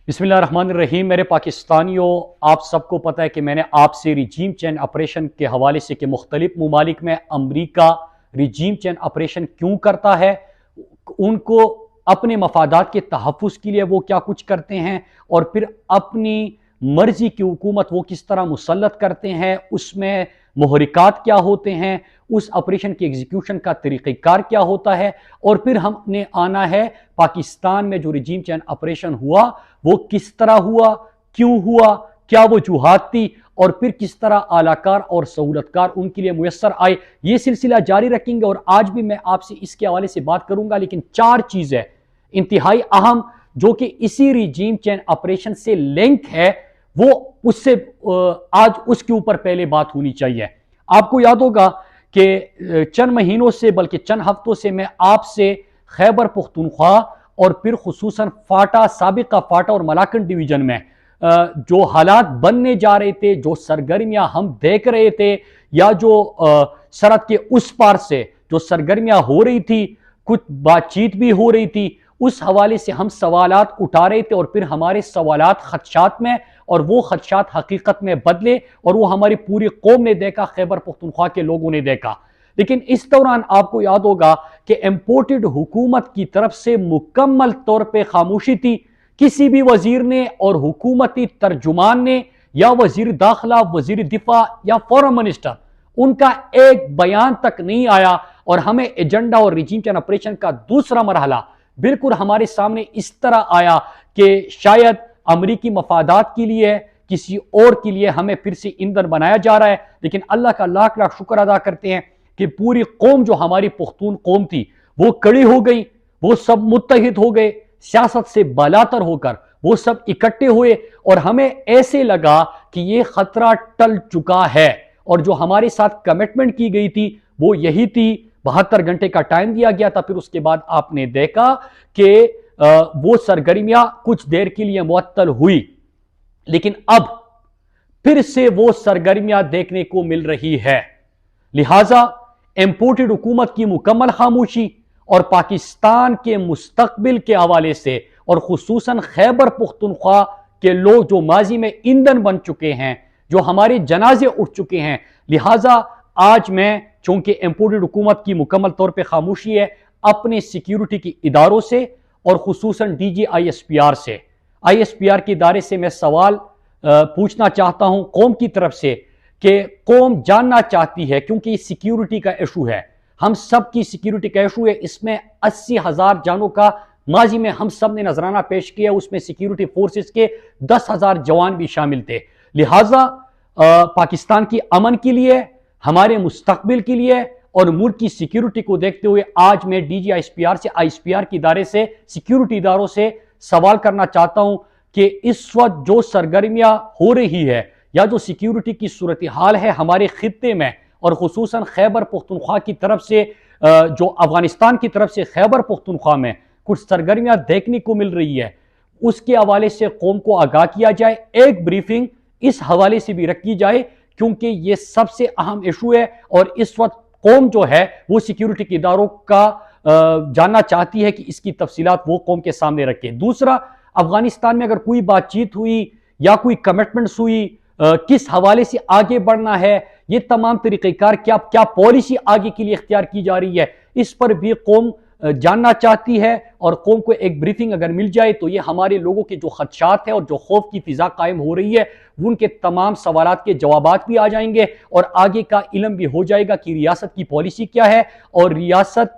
बिस्मिल्लाहिर्रहमानिर्रहीम। मेरे पाकिस्तानियों, आप सबको पता है कि मैंने आपसे रिजीम चेंज ऑपरेशन के हवाले से कि मुख्तलिफ ममालिक में अमरीका रिजीम चेंज ऑपरेशन क्यों करता है, उनको अपने मफादात के तहफ़्फ़ुज़ के लिए वो क्या कुछ करते हैं और फिर अपनी मर्जी की हुकूमत वो किस तरह मुसल्लत करते हैं, उसमें मुहरिकात क्या होते हैं, उस ऑपरेशन की एग्जीक्यूशन का तरीक़ेकार क्या होता है, और फिर हमने आना है पाकिस्तान में जो रिजीम चेंज ऑपरेशन हुआ वो किस तरह हुआ, क्यों हुआ, क्या वजूहात थी, और फिर किस तरह आलाकार और सहूलतकार उनके लिए मुयस्सर आए। ये सिलसिला जारी रखेंगे और आज भी मैं आपसे इसके हवाले से बात करूंगा। लेकिन चार चीज़ें इंतहाई अहम जो कि इसी रिजीम चेंज ऑपरेशन से लिंक है, वो उससे आज उसके ऊपर पहले बात होनी चाहिए। आपको याद होगा कि चंद महीनों से बल्कि चंद हफ्तों से मैं आपसे खैबर पुख्तूनख्वा और फिर खुसूसन फाटा, साबिका फाटा और मलाकन डिवीजन में जो हालात बनने जा रहे थे, जो सरगर्मियां हम देख रहे थे, या जो सरहद के उस पार से जो सरगर्मियां हो रही थी, कुछ बातचीत भी हो रही थी, उस हवाले से हम सवालात उठा रहे थे और फिर हमारे सवालात खदशात में और वो खदशात हकीकत में बदले और वो हमारी पूरी कौम ने देखा, खैबर पुख्तूनख्वा के लोगों ने देखा। लेकिन इस दौरान आपको याद होगा कि इंपोर्टेड हुकूमत की तरफ से मुकम्मल तौर पे खामोशी थी। किसी भी वजीर ने और हुकूमती तर्जुमान ने या वजीर दाखिला, वजीर दिफा या फॉरेन मिनिस्टर, उनका एक बयान तक नहीं आया और हमें एजेंडा और रिजीम चेंज ऑपरेशन का दूसरा मरहला बिल्कुल हमारे सामने इस तरह आया कि शायद अमरीकी मफादात के लिए, किसी और के लिए हमें फिर से ईंधन बनाया जा रहा है। लेकिन अल्लाह का लाख लाख शुक्र अदा करते हैं कि पूरी कौम जो हमारी पुख्तून कौम थी वो कड़ी हो गई, वो सब मुत्तहिद हो गए, सियासत से बालातर होकर वो सब इकट्ठे हुए और हमें ऐसे लगा कि ये खतरा टल चुका है। और जो हमारे साथ कमिटमेंट की गई थी वो यही थी, 72 घंटे का टाइम दिया गया था। फिर उसके बाद आपने देखा कि वो सरगर्मियां कुछ देर के लिए मुअत्तल हुई, लेकिन अब फिर से वो सरगर्मियां देखने को मिल रही है। लिहाजा इंपोर्टेड हुकूमत की मुकम्मल खामोशी और पाकिस्तान के मुस्तकबिल के हवाले से और खुसूसन खैबर पुख्तूनख्वा के लोग जो माजी में ईंधन बन चुके हैं, जो हमारे जनाजे उठ चुके हैं, लिहाजा आज मैं, चूंकि इंपोर्टेड हुकूमत की मुकम्मल तौर पर खामोशी है, अपने सिक्योरिटी के इदारों से और खुसूसन DG ISPR से, ISPR के इदारे से मैं सवाल पूछना चाहता हूं कौम की तरफ से कि कौम जानना चाहती है, क्योंकि सिक्योरिटी का इशू है, हम सब की सिक्योरिटी का इशू है, इसमें 80,000 जानों का माजी में हम सब ने नजराना पेश किया, उसमें सिक्योरिटी फोर्सेस के 10,000 जवान भी शामिल थे। लिहाजा पाकिस्तान की अमन के लिए, हमारे मुस्तकबिल के लिए और मुल्क की सिक्योरिटी को देखते हुए आज मैं DG ISPR से, ISPR के इदारे से, सिक्योरिटी इदारों से सवाल करना चाहता हूं कि इस वक्त जो सरगर्मियां हो रही है या जो सिक्योरिटी की सूरत हाल है हमारे खित्ते में और खुसूसन खैबर पुख्तूनख्वा की तरफ से, जो अफगानिस्तान की तरफ से खैबर पुख्तूनख्वा में कुछ सरगर्मियां देखने को मिल रही है, उसके हवाले से कौम को आगाह किया जाए। एक ब्रीफिंग इस हवाले से भी रखी जाए, क्योंकि ये सबसे अहम इशू है और इस वक्त कौम जो है वो सिक्योरिटी के इदारों का जानना चाहती है कि इसकी तफसीलात वो कौम के सामने रखे। दूसरा, अफगानिस्तान में अगर कोई बातचीत हुई या कोई कमिटमेंट्स हुई, किस हवाले से आगे बढ़ना है, ये तमाम तरीक़ेकार, क्या क्या पॉलिसी आगे के लिए इख्तियार की जा रही है, इस पर भी कौम जानना चाहती है। और कौम को एक ब्रीफिंग अगर मिल जाए तो ये हमारे लोगों के जो खदशात है और जो खौफ की फिजा कायम हो रही है, उनके तमाम सवालात के जवाबात भी आ जाएंगे और आगे का इल्म भी हो जाएगा कि रियासत की पॉलिसी क्या है और रियासत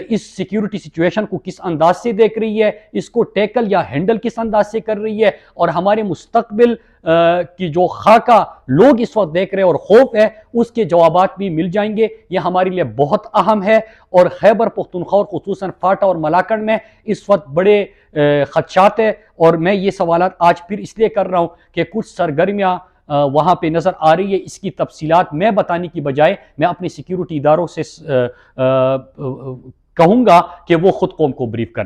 इस सिक्योरिटी सिचुएशन को किस अंदाज से देख रही है, इसको टैकल या हैंडल किस अंदाज से कर रही है, और हमारे मुस्तकबिल की जो खाका लोग इस वक्त देख रहे हैं और खौफ है, उसके जवाबात भी मिल जाएंगे। ये हमारे लिए बहुत अहम है। और खैबर पुख्तूनख्वा और खुसूसन फाटा और मलाकन में इस वक्त बड़े खदशात है और मैं ये सवालात आज फिर इसलिए कर रहा हूं कि कुछ सरगर्मियां वहां पे नजर आ रही है। इसकी तफसीलात मैं बताने की बजाय मैं अपने सिक्योरिटी इदारों से कहूंगा कि वो खुद कौम को ब्रीफ कर लें।